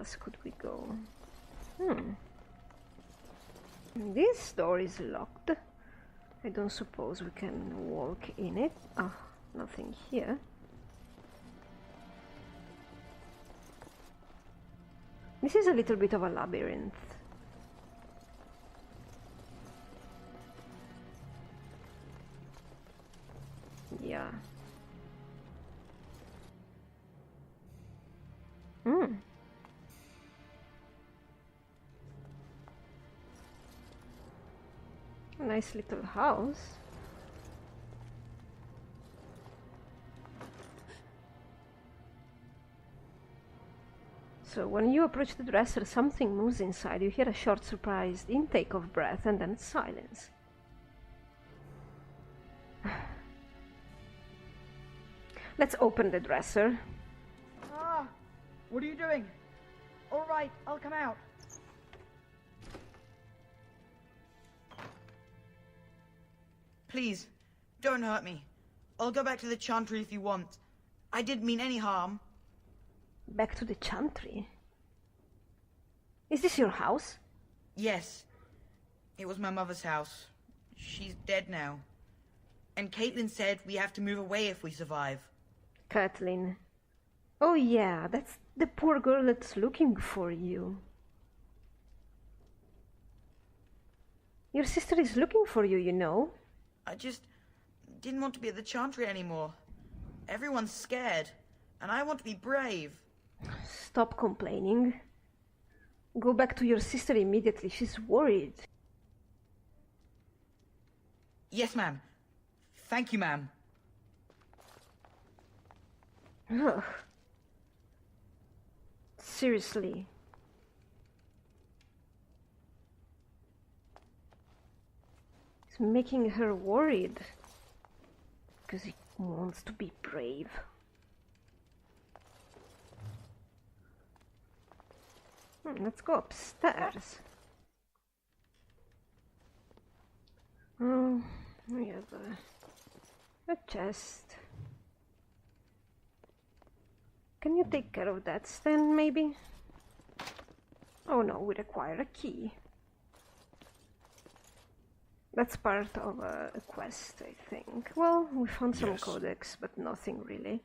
else could we go? This door is locked. I don't suppose we can walk in it. Ah, nothing here. This is a little bit of a labyrinth. Yeah. A nice little house. So when you approach the dresser, something moves inside. You hear a short, surprised intake of breath and then silence. Let's open the dresser. Ah! What are you doing? All right, I'll come out. Please, don't hurt me. I'll go back to the chantry if you want. I didn't mean any harm. Back to the chantry? Is this your house? Yes. It was my mother's house. She's dead now. And Caitlin said we have to move away if we survive. Caitlin. Oh yeah, that's the poor girl that's looking for you. Your sister is looking for you, you know. I just didn't want to be at the chantry anymore. Everyone's scared, and I want to be brave. Stop complaining. Go back to your sister immediately. She's worried. Yes, ma'am. Thank you, ma'am. Ugh. Seriously. It's making her worried. Because he wants to be brave. Let's go upstairs. Oh, we have a chest. Can you take care of that stand, maybe? Oh no, we require a key. That's part of a quest, I think. Well, we found some codex, but nothing really.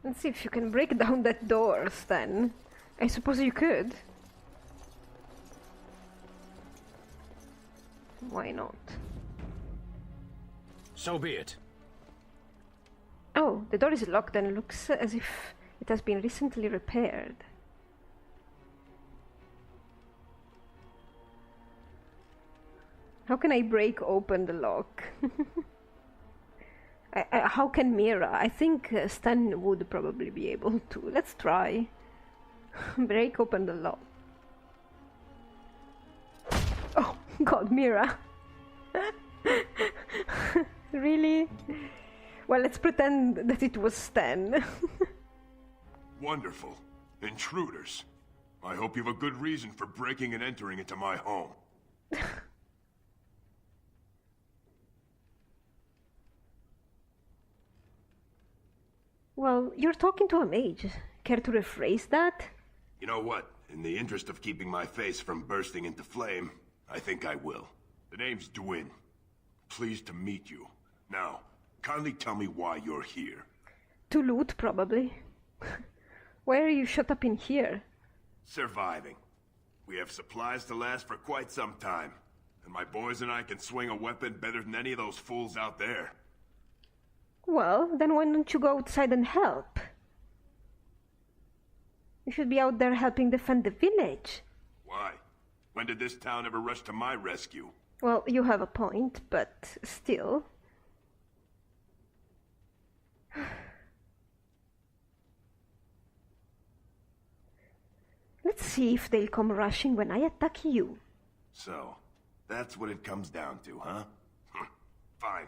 Let's see if you can break down that door, Stan. I suppose you could. Why not? So be it. Oh, the door is locked and looks as if it has been recently repaired. How can I break open the lock? How can Mira? I think Stan would probably be able to. Let's try. Break open the lock. Oh god, Mira. Really? Well, let's pretend that it was Stan. Wonderful. Intruders. I hope you have a good reason for breaking and entering into my home. Well, you're talking to a mage. Care to rephrase that? You know what? In the interest of keeping my face from bursting into flame, I think I will. The name's Dwyn. Pleased to meet you. Now, kindly tell me why you're here. To loot, probably. Why are you shut up in here? Surviving. We have supplies to last for quite some time. And my boys and I can swing a weapon better than any of those fools out there. Well, then why don't you go outside and help? You should be out there helping defend the village. Why? When did this town ever rush to my rescue? Well, you have a point, but still. Let's see if they'll come rushing when I attack you. So, That's what it comes down to, huh? Fine.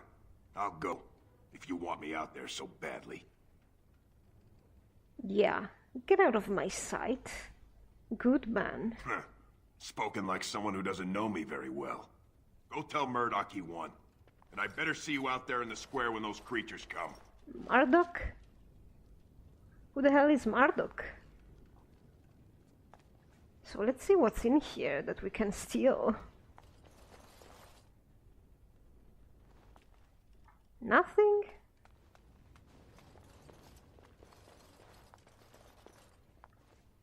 I'll go. If you want me out there so badly. Yeah, get out of my sight. Good man. Spoken like someone who doesn't know me very well. Go tell Murdoch he won. And I better see you out there in the square when those creatures come. Murdoch? Who the hell is Murdoch? So let's see what's in here that we can steal. Nothing?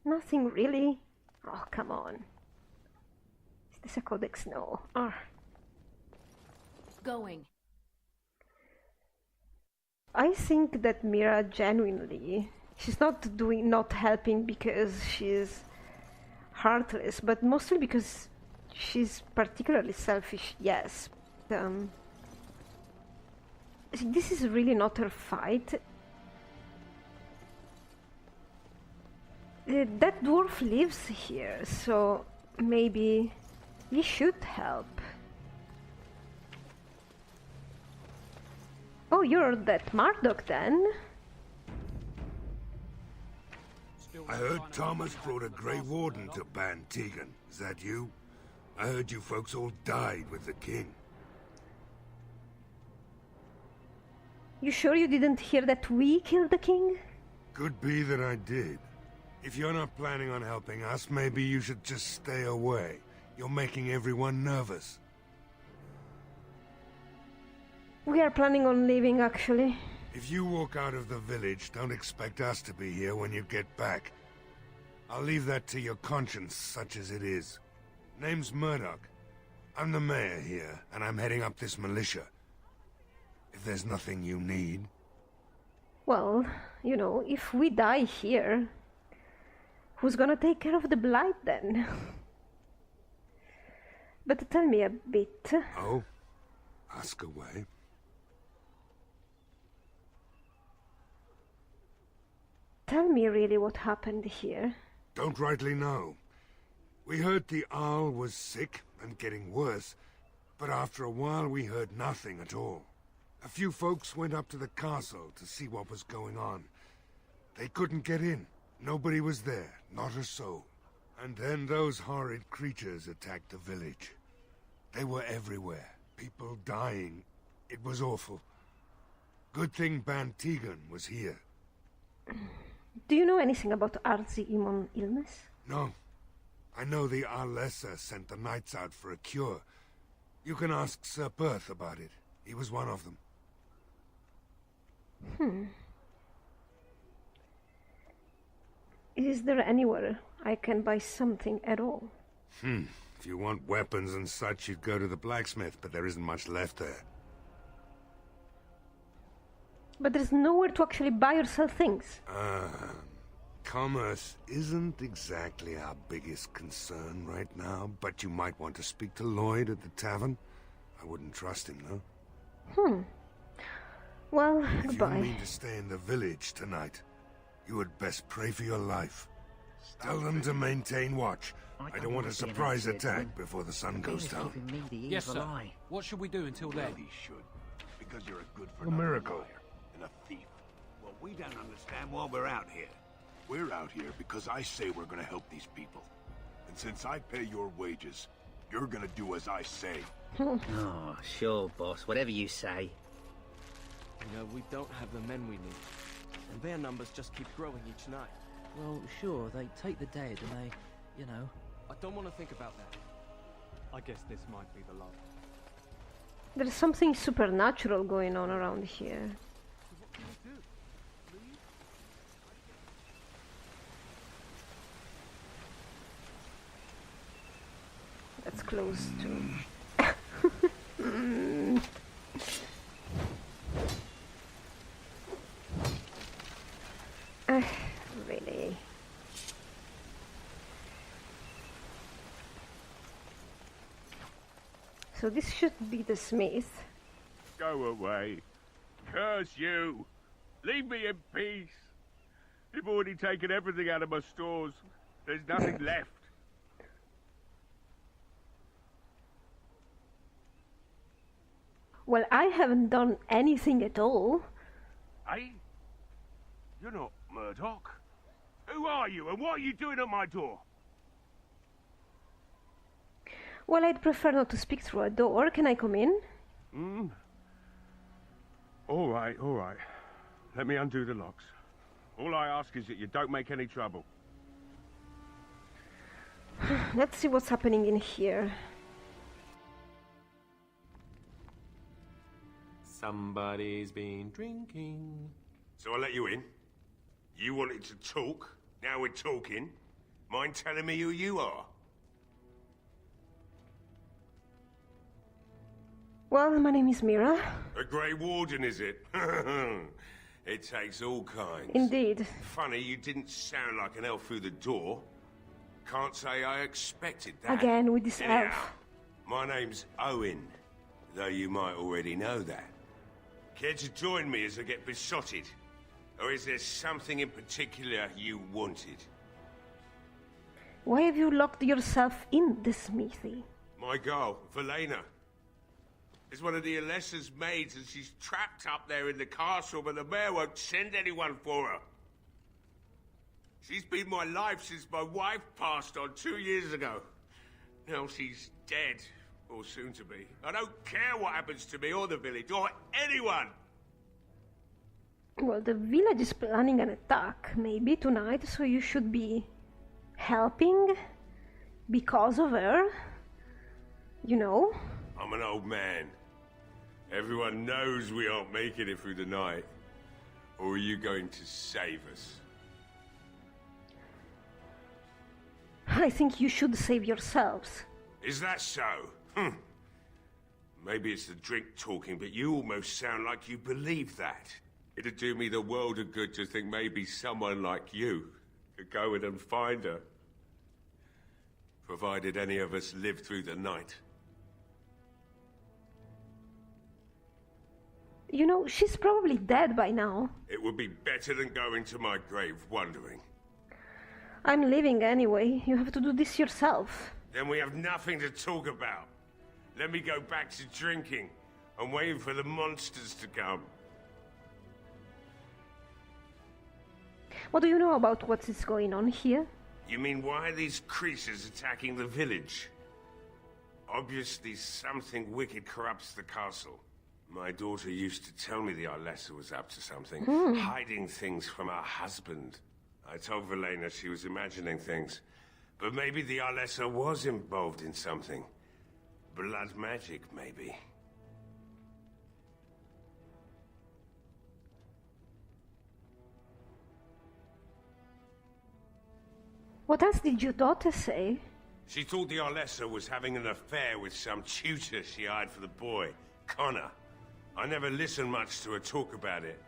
Nothing really? Oh, come on. Is this a codex? No. Ah. Going. I think that Mira genuinely, she's not helping because she's heartless, but mostly because she's particularly selfish, yes. This is really not her fight. That dwarf lives here, so maybe we should help. Oh, you're that Murdoch then? I heard Thomas brought a Grey Warden to Ban Tegan. Is that you? I heard you folks all died with the king. You sure you didn't hear that we killed the king? Could be that I did. If you're not planning on helping us, maybe you should just stay away. You're making everyone nervous. We are planning on leaving, actually. If you walk out of the village, don't expect us to be here when you get back. I'll leave that to your conscience, such as it is. Name's Murdoch. I'm the mayor here, and I'm heading up this militia. If there's nothing you need... Well, you know, if we die here, who's gonna take care of the blight then? But tell me a bit. Oh? Ask away. Tell me really what happened here. Don't rightly know. We heard the Arl was sick and getting worse, but after a while we heard nothing at all. A few folks went up to the castle to see what was going on. They couldn't get in. Nobody was there, not a soul. And then those horrid creatures attacked the village. They were everywhere, people dying. It was awful. Good thing Ban Tegan was here. Do you know anything about Arzi-Imon illness? No. I know the Arlessa sent the knights out for a cure. You can ask Sir Perth about it. He was one of them. Is there anywhere I can buy something at all? If you want weapons and such, you'd go to the blacksmith, but there isn't much left there. But there's nowhere to actually buy or sell things. Commerce isn't exactly our biggest concern right now, but you might want to speak to Lloyd at the tavern. I wouldn't trust him, though. Well, If goodbye. you mean to stay in the village tonight, you had best pray for your life. Tell them to maintain watch. I don't want a surprise attack before the sun goes down. Yes, sir. What should we do until then? He should. Because you're a good for A miracle. liar and a thief. Well, we don't understand why we're out here. We're out here because I say we're gonna help these people. And since I pay your wages, you're gonna do as I say. Oh, sure, boss. Whatever you say. You know, we don't have the men we need. And their numbers just keep growing each night. Well, sure, they take the dead and they, you know... I don't want to think about that. I guess this might be the last. There's something supernatural going on around here. That's close to... Really? So this should be the smith. Go away. Curse you. Leave me in peace. You've already taken everything out of my stores. There's nothing left. Well, I haven't done anything at all. Hey? You're not Murdoch. Who are you and what are you doing at my door? Well, I'd prefer not to speak through a door. Can I come in? All right. Let me undo the locks. All I ask is that you don't make any trouble. Let's see what's happening in here. Somebody's been drinking. So I let you in. You wanted to talk. Now we're talking. Mind telling me who you are? Well, my name is Mira. A Grey Warden, is it? It takes all kinds. Indeed. Funny, you didn't sound like an elf through the door. Can't say I expected that. Again with this Anyhow, elf. my name's Owen, though you might already know that. Care to join me as I get besotted? Or is there something in particular you wanted? Why have you locked yourself in the smithy? My girl, Velena, is one of the Alessa's maids, and she's trapped up there in the castle, but the mayor won't send anyone for her. She's been my life since my wife passed on 2 years ago. Now she's dead, or soon to be. I don't care what happens to me or the village, or anyone! Well, the village is planning an attack, maybe tonight, so you should be helping because of her. You know? I'm an old man. Everyone knows we aren't making it through the night. Or are you going to save us? I think you should save yourselves. Is that so? Maybe it's the drink talking, but you almost sound like you believe that. It'd do me the world of good to think maybe someone like you could go in and find her. Provided any of us live through the night. You know, she's probably dead by now. It would be better than going to my grave wondering. I'm leaving anyway. You have to do this yourself. Then we have nothing to talk about. Let me go back to drinking and waiting for the monsters to come. What do you know about what is going on here? You mean why are these creatures attacking the village? Obviously something wicked corrupts the castle. My daughter used to tell me the Alessa was up to something, hiding things from her husband. I told Velena she was imagining things, but maybe the Alessa was involved in something. Blood magic, maybe. What else did your daughter say? She thought the Alessa was having an affair with some tutor she hired for the boy, Connor. I never listened much to her talk about it,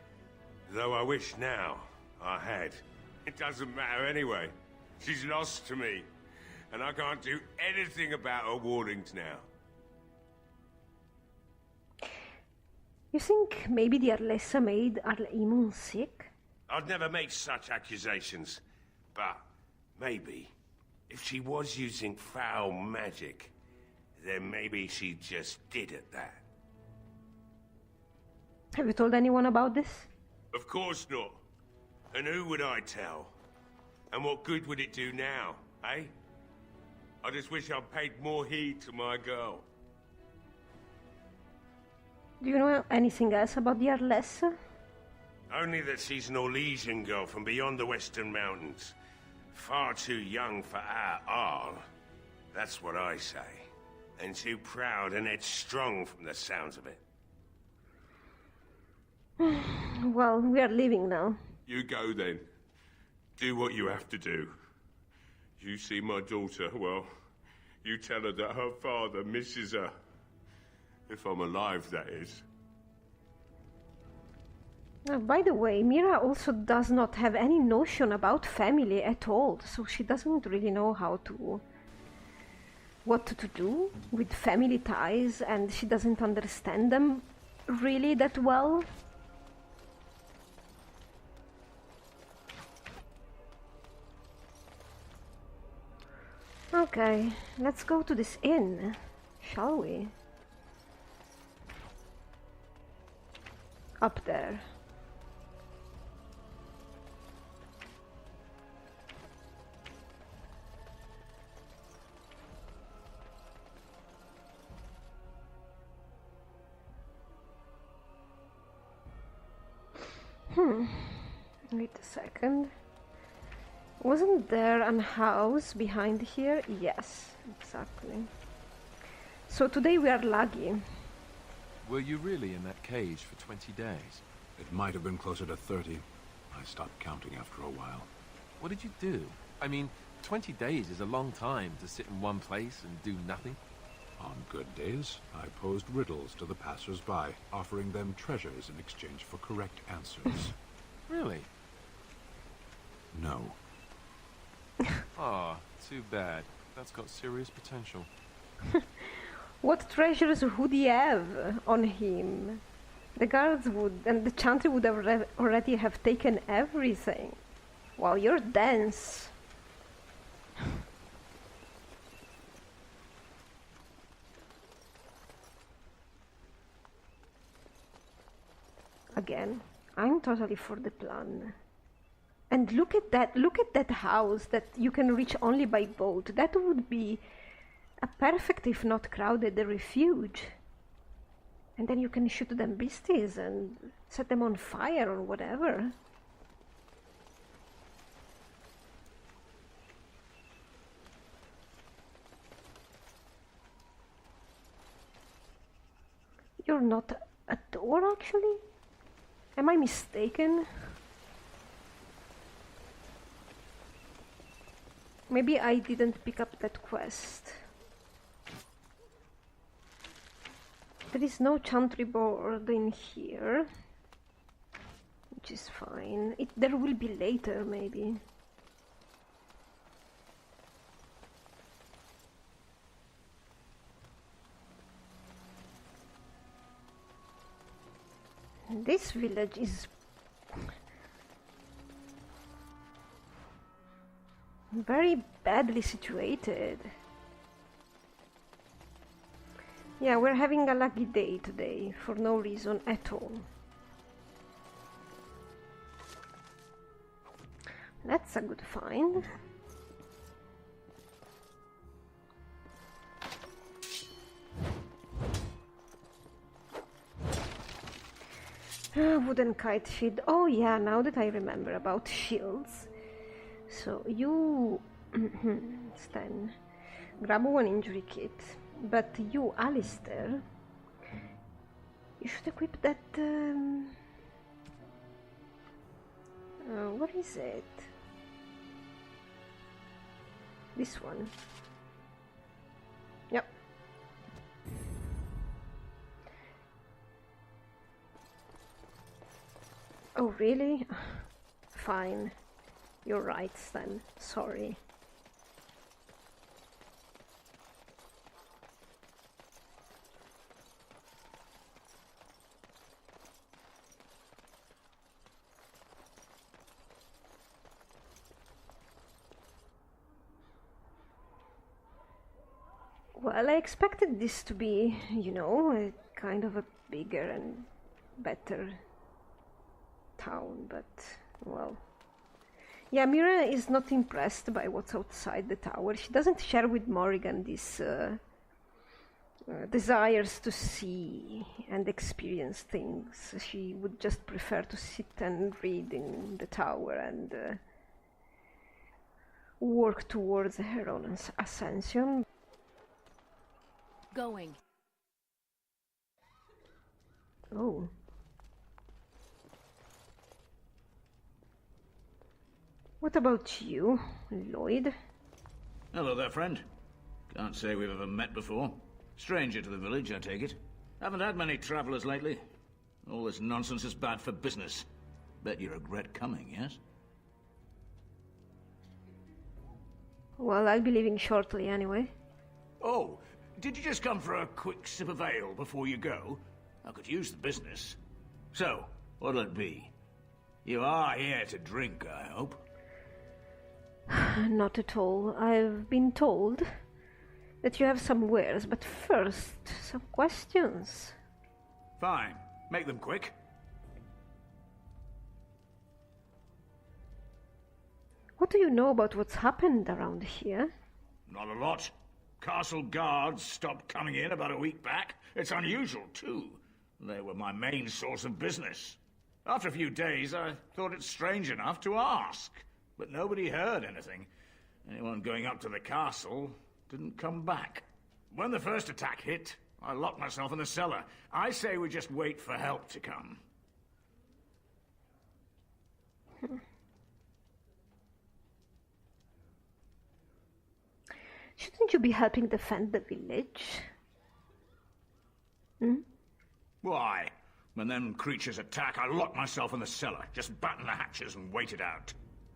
though I wish now I had. It doesn't matter anyway. She's lost to me, and I can't do anything about her warnings now. You think maybe the Alessa made Arleimon sick? I'd never make such accusations, but maybe if she was using foul magic, then maybe she just did at that. Have you told anyone about this? Of course not. And who would I tell? And what good would it do now, eh? I just wish I'd paid more heed to my girl. Do you know anything else about the Alessa? Only that she's an Orlesian girl from beyond the Western Mountains. Far too young for our Arl. That's what I say. And too proud and headstrong from the sounds of it. Well, we are leaving now. You go then. Do what you have to do. You see my daughter, well, you tell her that her father misses her. If I'm alive, that is. By the way, Mira also does not have any notion about family at all, so she doesn't really know what to do with family ties, and she doesn't understand them really that well. Okay, let's go to this inn, shall we? Up there. Wait a second. Wasn't there a house behind here? Yes, exactly. So today we are lucky. Were you really in that cage for 20 days? It might have been closer to 30. I stopped counting after a while. What did you do? I mean, 20 days is a long time to sit in one place and do nothing. On good days, I posed riddles to the passers-by, offering them treasures in exchange for correct answers. Really? No. Aw, too bad. That's got serious potential. What treasures would he have on him? The guards would, and the chantry would have already have taken everything. Wow, you're dense. Again, I'm totally for the plan. And look at that house that you can reach only by boat. That would be a perfect, if not crowded, refuge. And then you can shoot them beasties and set them on fire or whatever. You're not a door, actually? Am I mistaken? Maybe I didn't pick up that quest. There is no chantry board in here, which is fine. There will be later, maybe. This village is very badly situated. Yeah, we're having a lucky day today, for no reason at all. That's a good find. Wooden kite shield. Oh yeah, now that I remember about shields. So you, Stan, grab one injury kit. But you, Alistair, you should equip that, what is it? This one. Yep. Oh, really? Fine. You're right, Stan. Sorry. Well, I expected this to be, you know, a kind of a bigger and better town, but, well. Yeah, Mira is not impressed by what's outside the tower. She doesn't share with Morrigan these desires to see and experience things. She would just prefer to sit and read in the tower and work towards her own ascension. Going. Oh. What about you, Lloyd? Hello there, friend. Can't say we've ever met before. Stranger to the village, I take it. Haven't had many travelers lately. All this nonsense is bad for business. Bet you regret coming, yes? Well, I'll be leaving shortly anyway. Oh, did you just come for a quick sip of ale before you go? I could use the business. So, what'll it be? You are here to drink, I hope? Not at all. I've been told that you have some wares, but first, some questions. Fine. Make them quick. What do you know about what's happened around here? Not a lot. Castle guards stopped coming in about a week back. It's unusual, too. They were my main source of business. After a few days, I thought it strange enough to ask. But nobody heard anything. Anyone going up to the castle didn't come back. When the first attack hit, I locked myself in the cellar. I say we just wait for help to come. Shouldn't you be helping defend the village? Hmm? Why? When them creatures attack, I lock myself in the cellar. Just batten the hatches and wait it out.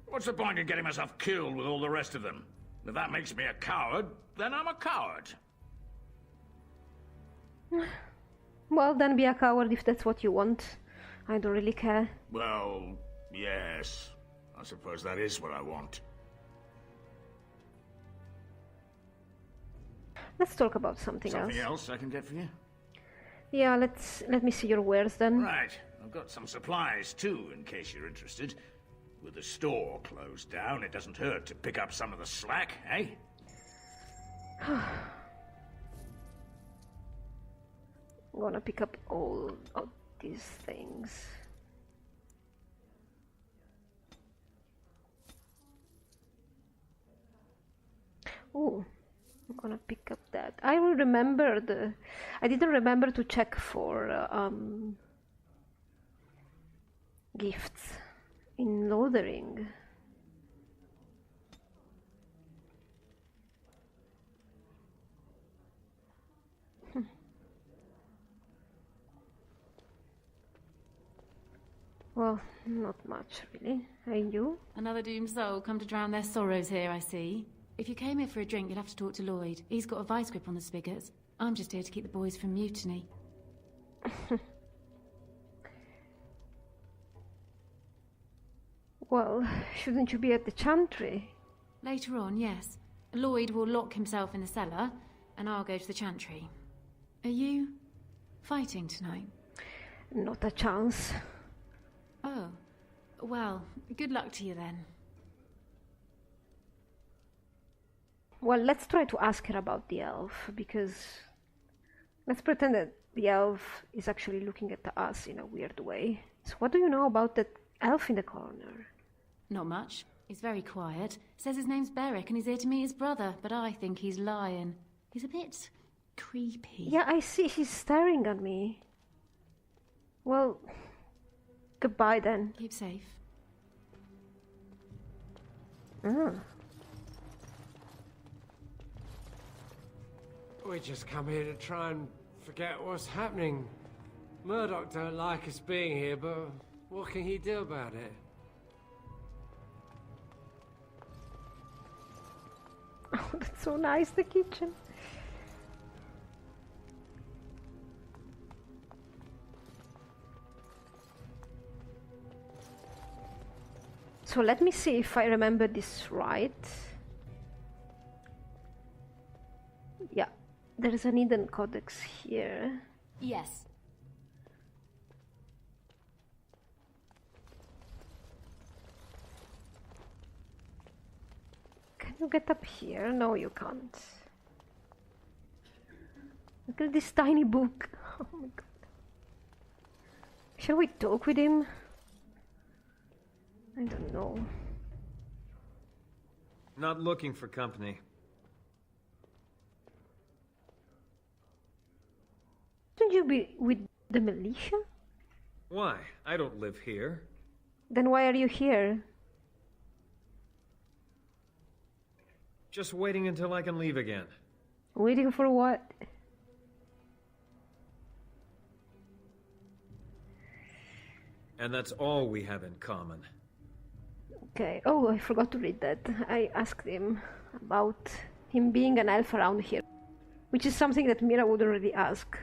What's the point in getting myself killed with all the rest of them? If that makes me a coward, then I'm a coward. Well, then be a coward if that's what you want. I don't really care. Well, yes. I suppose that is what I want. Let's talk about something else. Something else I can get for you? Yeah, let me see your wares then. Right. I've got some supplies too, in case you're interested. With the store closed down, it doesn't hurt to pick up some of the slack, eh? I'm gonna pick up all of these things. Oh, I'm gonna pick up that. I will remember I didn't remember to check for gifts in Lothering. Well, not much really. And you? Another doomed soul come to drown their sorrows here, I see. If you came here for a drink, you'd have to talk to Lloyd. He's got a vice grip on the spigots. I'm just here to keep the boys from mutiny. Well, shouldn't you be at the chantry? Later on, yes. Lloyd will lock himself in the cellar, and I'll go to the chantry. Are you fighting tonight? Not a chance. Oh, well, good luck to you then. Well, let's try to ask her about the elf, because let's pretend that the elf is actually looking at us in a weird way. So what do you know about that elf in the corner? Not much. He's very quiet. Says his name's Beric and he's here to meet his brother, but I think he's lying. He's a bit creepy. Yeah, I see. He's staring at me. Well, goodbye then. Keep safe. We just come here to try and forget what's happening. Murdoch don't like us being here, but what can he do about it? Oh, that's so nice, the kitchen. So let me see if I remember this right. Yeah, there's an hidden codex here. Yes. Can you get up here? No, you can't. Look at this tiny book. Oh my god. Shall we talk with him? I don't know. Not looking for company. Shouldn't you be with the militia? Why? I don't live here. Then why are you here? Just waiting until I can leave again. Waiting for what? And that's all we have in common. Okay. Oh, I forgot to read that. I asked him about him being an elf around here, which is something that Mira would already ask.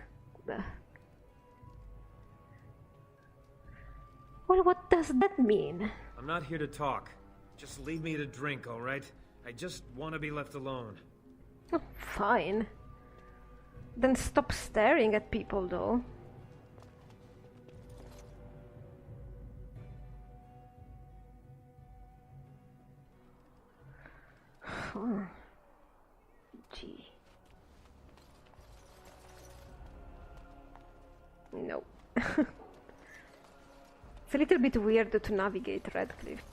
Well, what does that mean? I'm not here to talk. Just leave me to drink, all right? I just want to be left alone. Oh, fine. Then stop staring at people, though. Oh. Gee. No. It's a little bit weird to navigate Redcliffe.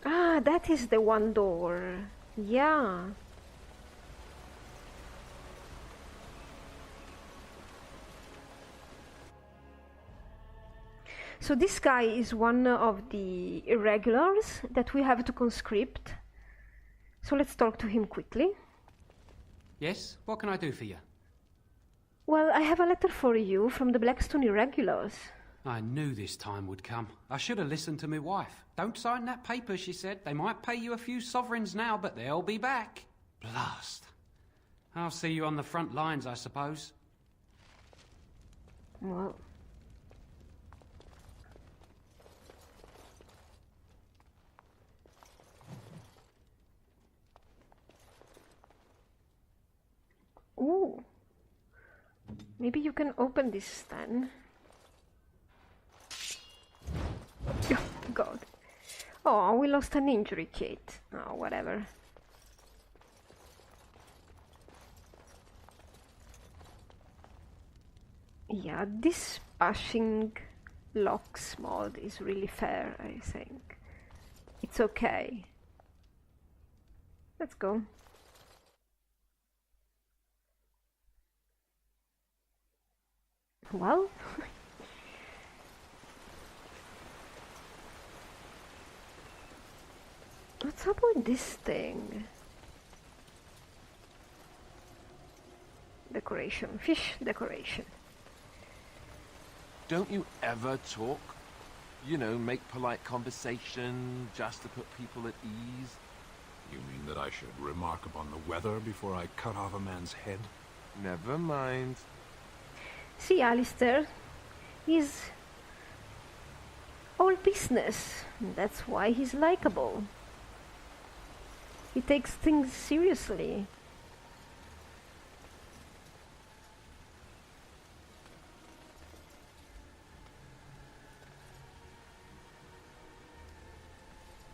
Ah, that is the one door. Yeah. So this guy is one of the irregulars that we have to conscript. So let's talk to him quickly. Yes? What can I do for you? Well, I have a letter for you from the Blackstone irregulars. I knew this time would come. I should have listened to my wife. Don't sign that paper, she said. They might pay you a few sovereigns now, but they'll be back. Blast. I'll see you on the front lines, I suppose. Well... Ooh. Maybe you can open this then. Oh, God. Oh, we lost an injury kit. Oh, whatever. Yeah, this bashing locks mod is really fair, I think. It's okay. Let's go. Well, what's up with this thing? Decoration, fish decoration. Don't you ever talk? You know, make polite conversation just to put people at ease? You mean that I should remark upon the weather before I cut off a man's head? Never mind. See, Alistair, he's all business. That's why he's likable. He takes things seriously.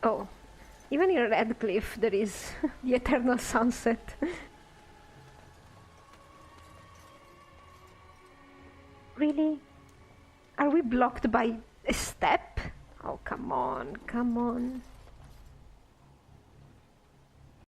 Oh, even in Redcliffe there is the eternal sunset. Really? Are we blocked by a step? Oh, come on, come on.